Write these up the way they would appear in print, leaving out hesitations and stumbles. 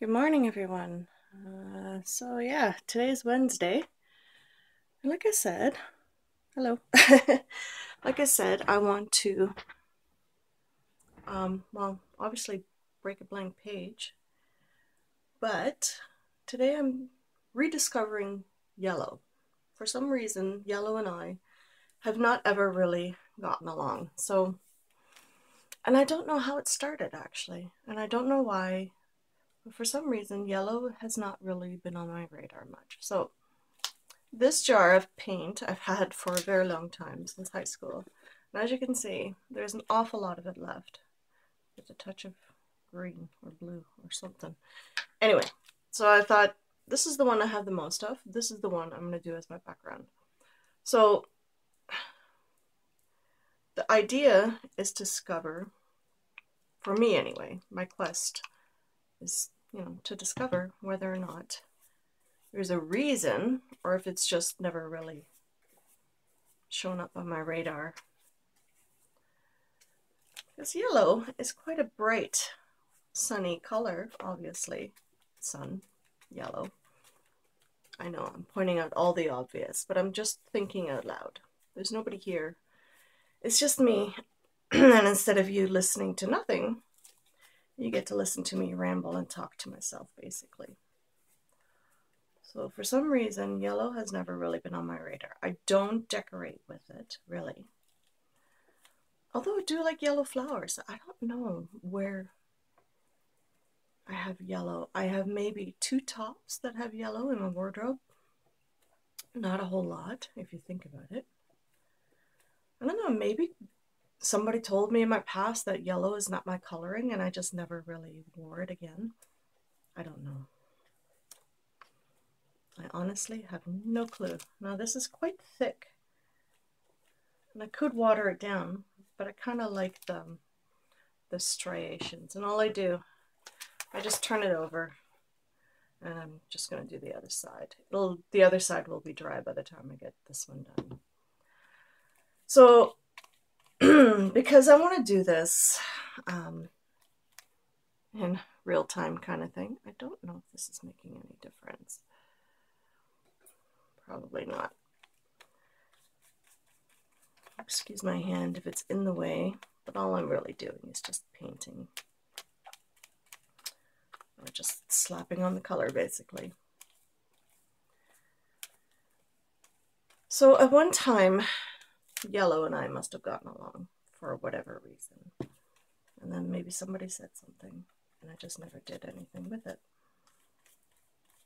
Good morning, everyone. Yeah, today's Wednesday. And like I said, hello. Like I said, I want to, obviously break a blank page, but today I'm rediscovering yellow. For some reason, yellow and I have not ever really gotten along. And I don't know how it started actually, and I don't know why, but for some reason, yellow has not really been on my radar much. So this jar of paint I've had for a very long time, since high school. And as you can see, there's an awful lot of it left. With a touch of green or blue or something. Anyway, so I thought this is the one I have the most of. This is the one I'm going to do as my background. So the idea is to discover, for me anyway, my quest is, to discover whether or not there's a reason, or if it's just never really shown up on my radar. Because yellow is quite a bright, sunny color, obviously. Sun, yellow. I know, I'm pointing out all the obvious, but I'm just thinking out loud. There's nobody here. It's just me. And instead of you listening to nothing, you get to listen to me ramble and talk to myself, basically. So for some reason, yellow has never really been on my radar. I don't decorate with it, really. Although I do like yellow flowers. I don't know where I have yellow. I have maybe 2 tops that have yellow in my wardrobe. Not a whole lot, if you think about it. I don't know, maybe somebody told me in my past that yellow is not my coloring and I just never really wore it again. I don't know. I honestly have no clue. Now this is quite thick, and I could water it down, but I kind of like the striations. And all I do, I just turn it over, and I'm just going to do the other side. The other side will be dry by the time I get this one done. So because I want to do this in real time kind of thing, I don't know if this is making any difference. Probably not. Excuse my hand if it's in the way, but all I'm really doing is just painting. Or just slapping on the color, basically. So at one time, yellow and I must have gotten along for whatever reason. And then maybe somebody said something, and I just never did anything with it.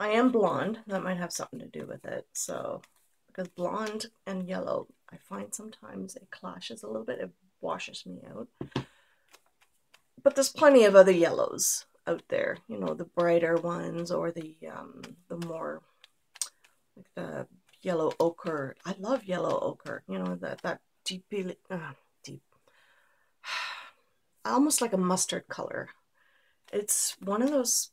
I am blonde. That might have something to do with it. So, because blonde and yellow, I find sometimes it clashes a little bit. It washes me out. But there's plenty of other yellows out there. You know, the brighter ones, or the more like the yellow ochre. I love yellow ochre. You know, that deep, almost like a mustard color. It's one of those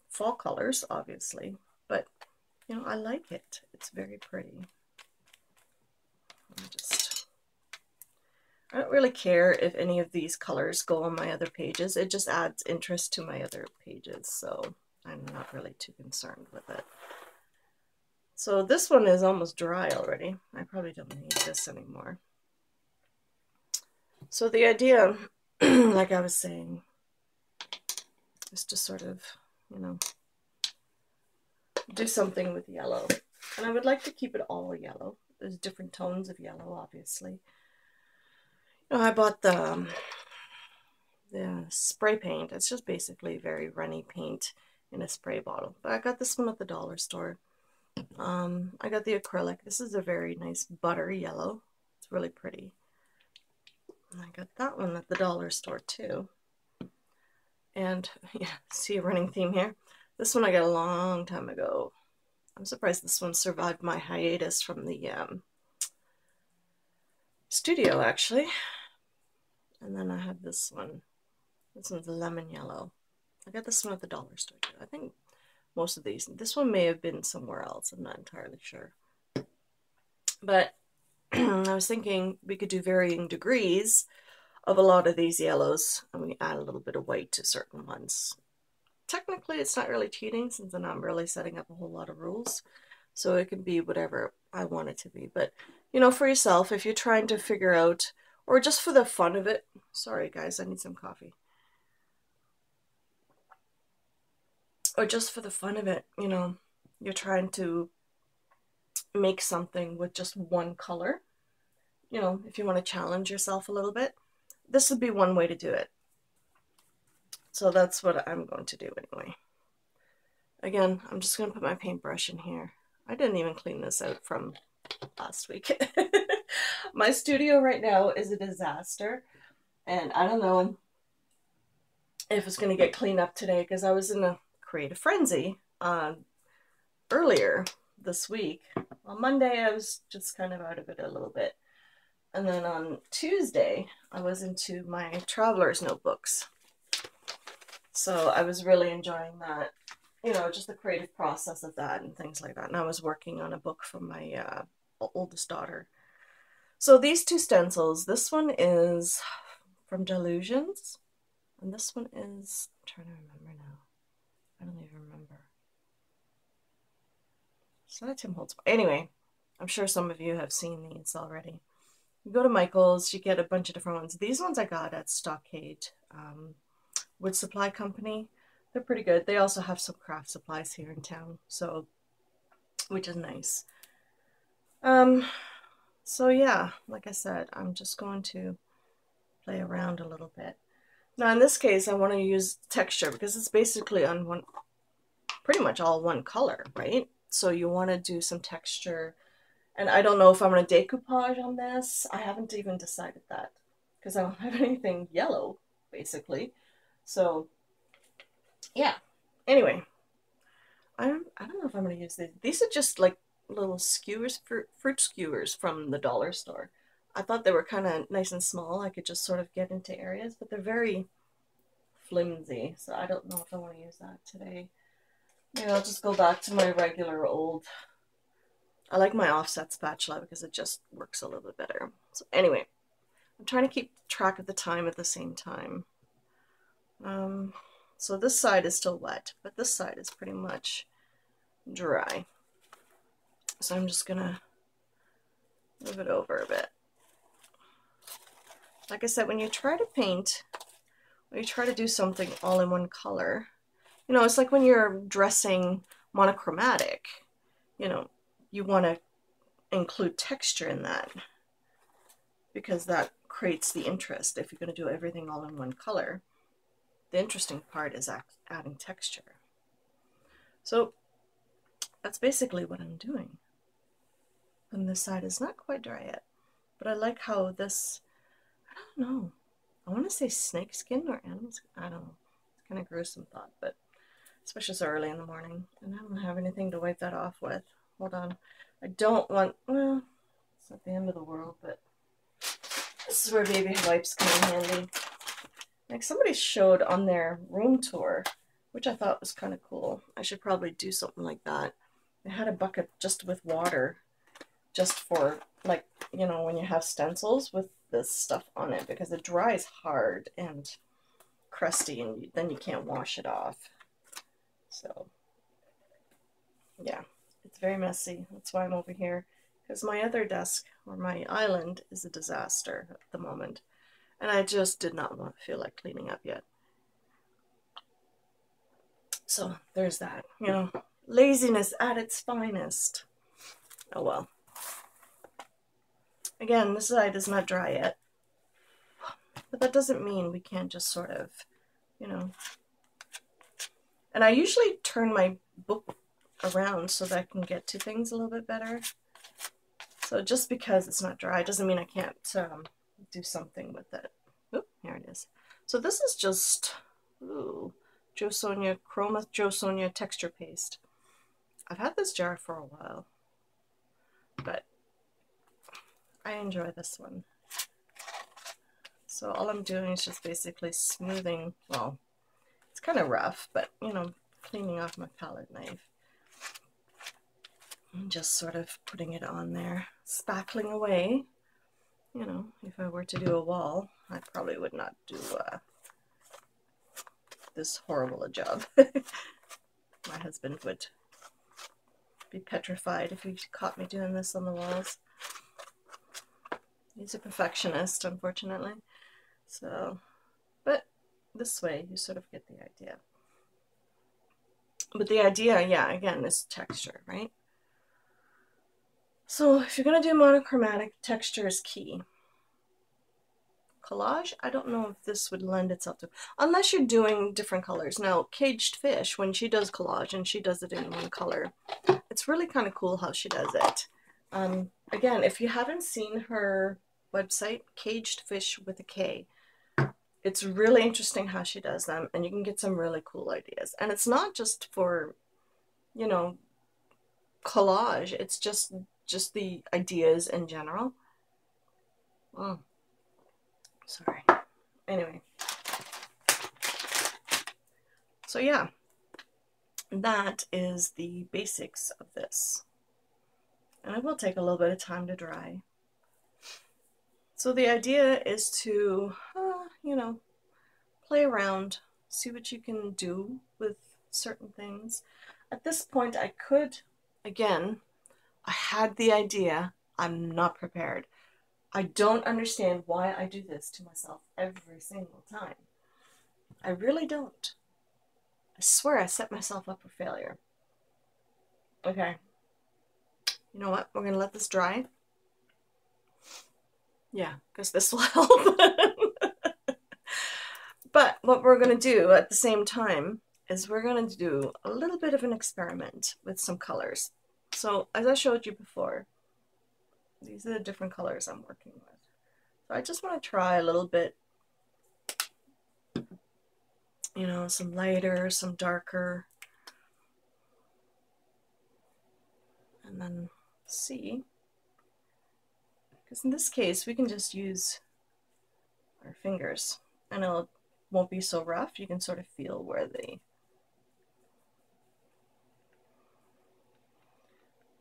fall colors, obviously, but I like it. It's very pretty. I don't really care if any of these colors go on my other pages. It just adds interest to my other pages, so I'm not really too concerned with it. So this one is almost dry already. I probably don't need this anymore. So the idea, like I was saying, is to sort of, do something with yellow. And I would like to keep it all yellow. There's different tones of yellow, obviously. I bought the spray paint. It's just basically very runny paint in a spray bottle. But I got this one at the dollar store. I got the acrylic. This is a very nice buttery yellow. It's really pretty. And I got that one at the dollar store too. And yeah, see a running theme here. This one I got a long time ago. I'm surprised this one survived my hiatus from the studio, actually. And then I have this one. This one's lemon yellow. I got this one at the dollar store too. I think most of these. This one may have been somewhere else. I'm not entirely sure. But I was thinking we could do varying degrees of a lot of these yellows, and we add a little bit of white to certain ones. technically it's not really cheating since I'm not really setting up a whole lot of rules. So it can be whatever I want it to be. But, you know, for yourself, if you're trying to figure out, or just for the fun of it, sorry guys, I need some coffee. Or just for the fun of it, you know, you're trying to make something with just one color. You know, if you want to challenge yourself a little bit, this would be one way to do it. So that's what I'm going to do anyway. Again, I'm just going to put my paintbrush in here. I didn't even clean this out from last week. My studio right now is a disaster, and I don't know if it's going to get cleaned up today because I was in a creative frenzy earlier this week. On Monday, I was just kind of out of it a little bit. And then on Tuesday, I was into my traveler's notebooks. So I was really enjoying that, you know, just the creative process of that and things like that. And I was working on a book for my oldest daughter. So these two stencils, this one is from Delusions, and this one is, I'm trying to remember now. I don't even remember. It's not a Tim Holtz. Anyway, I'm sure some of you have seen these already. You go to Michael's, you get a bunch of different ones. These ones I got at Stockade Wood Supply Company. They're pretty good. They also have some craft supplies here in town, so, which is nice. So yeah, like I said, I'm just going to play around a little bit. Now in this case, I want to use texture because it's basically on one, pretty much all one color, right? So you want to do some texture. And I don't know if I'm going to decoupage on this. I haven't even decided that because I don't have anything yellow, basically. So, yeah. Anyway, I don't know if I'm going to use these. These are just like little skewers, fruit skewers from the dollar store. I thought they were kind of nice and small. I could just sort of get into areas, but they're very flimsy. So I don't know if I want to use that today. Maybe I'll just go back to my regular old. I like my offset spatula because it just works a little bit better. So anyway, I'm trying to keep track of the time at the same time. So this side is still wet, but this side is pretty much dry. So I'm just gonna move it over a bit. Like I said, when you try to paint, when you try to do something all in one color, you know, it's like when you're dressing monochromatic, you know, you want to include texture in that because that creates the interest. If you're going to do everything all in one color, the interesting part is adding texture. So that's basically what I'm doing. And this side is not quite dry yet, but I like how this, I don't know, I want to say snake skin or animal skin. I don't know. It's kind of gruesome thought, but especially so early in the morning. And I don't have anything to wipe that off with. Hold on. I don't want, well, it's not the end of the world, but this is where baby wipes come in handy. Like somebody showed on their room tour, which I thought was kind of cool. I should probably do something like that. They had a bucket just with water, just for like, you know, when you have stencils with this stuff on it, because it dries hard and crusty and then you can't wash it off. So yeah, it's very messy. That's why I'm over here, because my other desk or my island is a disaster at the moment. And I just did not feel like cleaning up yet. So there's that, you know, laziness at its finest. Oh well. Again, this side is not dry yet. But that doesn't mean we can't just sort of, you know. And I usually turn my book around so that I can get to things a little bit better. So just because it's not dry doesn't mean I can't do something with it. Oop, here it is. So this is just, ooh, Jo Sonja Chroma Jo Sonja texture paste. I've had this jar for a while, but I enjoy this one. So all I'm doing is just basically smoothing, well, it's kind of rough, but, you know, cleaning off my palette knife. And just sort of putting it on there, spackling away. You know, if I were to do a wall, I probably would not do this horrible a job. My husband would be petrified if he caught me doing this on the walls. He's a perfectionist, unfortunately. So, but this way you sort of get the idea. But the idea, yeah, again, is texture, right? So if you're going to do monochromatic, texture is key. Collage, I don't know if this would lend itself to, unless you're doing different colors. Now, Caged Fish, when she does collage and she does it in one color, it's really kind of cool how she does it. Again, if you haven't seen her website, Caged Fish with a K, it's really interesting how she does them, and you can get some really cool ideas. And it's not just for, you know, collage, it's just the ideas in general. Oh, sorry. Anyway. So yeah, that is the basics of this. And it will take a little bit of time to dry. So the idea is to, you know, play around, see what you can do with certain things. At this point, I could, again, I had the idea, I'm not prepared. I don't understand why I do this to myself every single time. I really don't. I swear I set myself up for failure. Okay. You know what? We're going to let this dry. Yeah, because this will help. But what we're going to do at the same time is we're going to do a little bit of an experiment with some colors. So as I showed you before, these are the different colors I'm working with. So I just want to try a little bit, you know, some lighter, some darker, and then see, because in this case we can just use our fingers and it won't be so rough. You can sort of feel where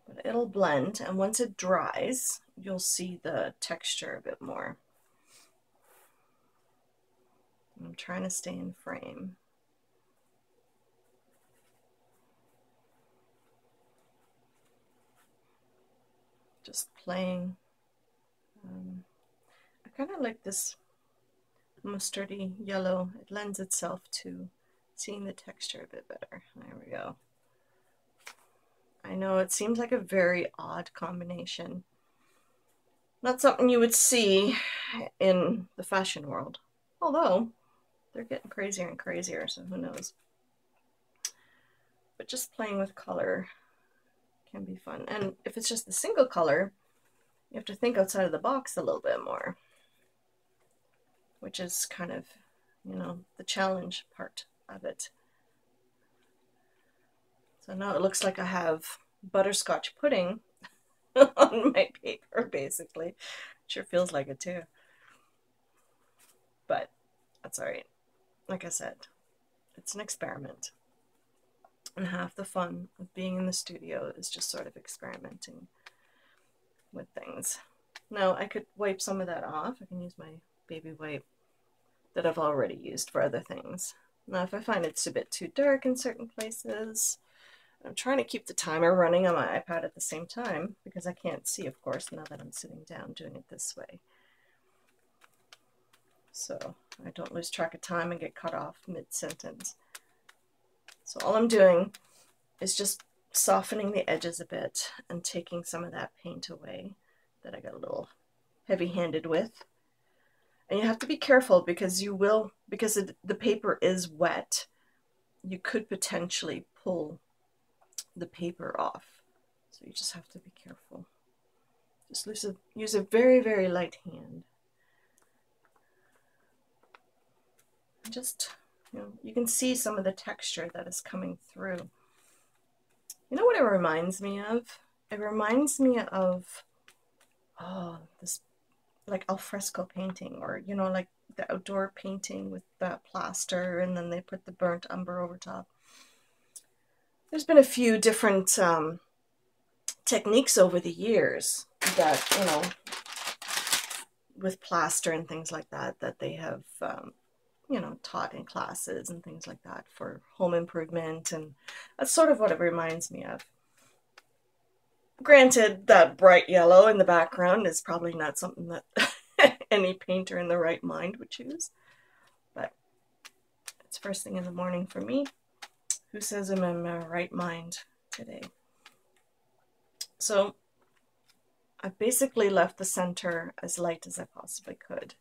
but it'll blend, and once it dries you'll see the texture a bit more. I'm trying to stay in frame. Just playing. I kind of like this mustardy yellow. It lends itself to seeing the texture a bit better. There we go. I know it seems like a very odd combination. Not something you would see in the fashion world. Although, they're getting crazier and crazier, so who knows. But just playing with color can be fun. And if it's just a single color, you have to think outside of the box a little bit more, which is kind of, you know, the challenge part of it. So now it looks like I have butterscotch pudding on my paper, basically. Sure feels like it too. But that's all right. Like I said, it's an experiment. And half the fun of being in the studio is just sort of experimenting with things. Now I could wipe some of that off. I can use my baby wipe that I've already used for other things. Now if I find it's a bit too dark in certain places, I'm trying to keep the timer running on my iPad at the same time because I can't see, of course, now that I'm sitting down doing it this way. So I don't lose track of time and get cut off mid-sentence. So all I'm doing is just softening the edges a bit and taking some of that paint away that I got a little heavy-handed with. And you have to be careful because because the paper is wet, you could potentially pull the paper off. So you just have to be careful. Just use a very, very light hand. And just, you know, you can see some of the texture that is coming through. You know what it reminds me of? It reminds me of, this like alfresco painting, or, you know, like the outdoor painting with the plaster and then they put the burnt umber over top. There's been a few different techniques over the years that, you know, with plaster and things like that, that they have you know, taught in classes and things like that for home improvement, and that's sort of what it reminds me of. Granted, that bright yellow in the background is probably not something that any painter in the right mind would choose, but it's first thing in the morning for me. Who says I'm in my right mind today? So I've basically left the center as light as I possibly could,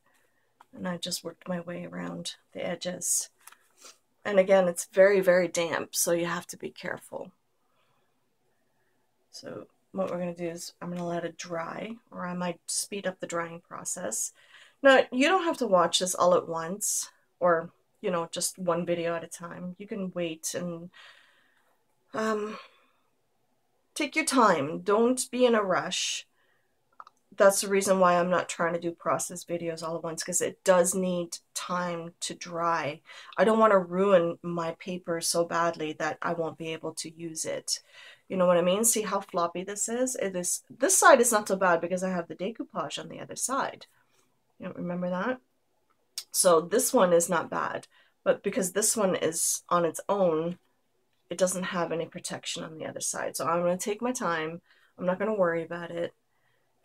and I just worked my way around the edges. And again, it's very, very damp, so you have to be careful. So what we're going to do is I'm going to let it dry, or I might speed up the drying process. Now, you don't have to watch this all at once, or, you know, just one video at a time. You can wait and take your time. Don't be in a rush. That's the reason why I'm not trying to do process videos all at once, because it does need time to dry. I don't want to ruin my paper so badly that I won't be able to use it. You know what I mean? See how floppy this is? This side is not so bad because I have the decoupage on the other side. You don't remember that? So this one is not bad, but because this one is on its own, it doesn't have any protection on the other side. So I'm going to take my time. I'm not going to worry about it.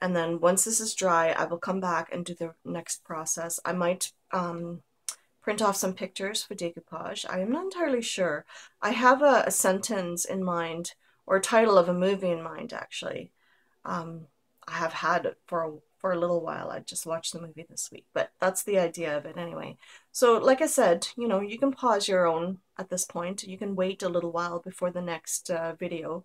And then once this is dry, I will come back and do the next process. I might print off some pictures for decoupage. I am not entirely sure. I have a sentence in mind, or a title of a movie in mind, actually. I have had it for a little while. I just watched the movie this week, but that's the idea of it anyway. So like I said, you know, you can pause your own at this point. You can wait a little while before the next video.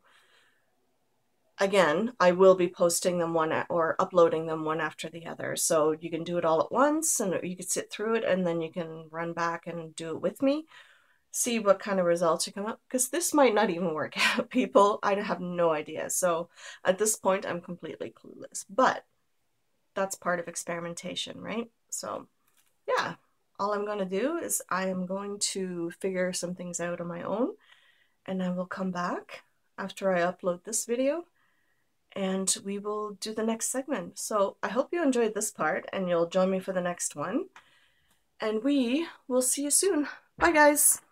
Again, I will be posting them or uploading them one after the other. So you can do it all at once, and you can sit through it, and then you can run back and do it with me. See what kind of results you come up, because this might not even work out, people. I have no idea. So at this point, I'm completely clueless. But that's part of experimentation, right? So yeah, all I'm going to do is I am going to figure some things out on my own, and I will come back after I upload this video, and we will do the next segment. So I hope you enjoyed this part, and you'll join me for the next one. And we will see you soon. Bye, guys.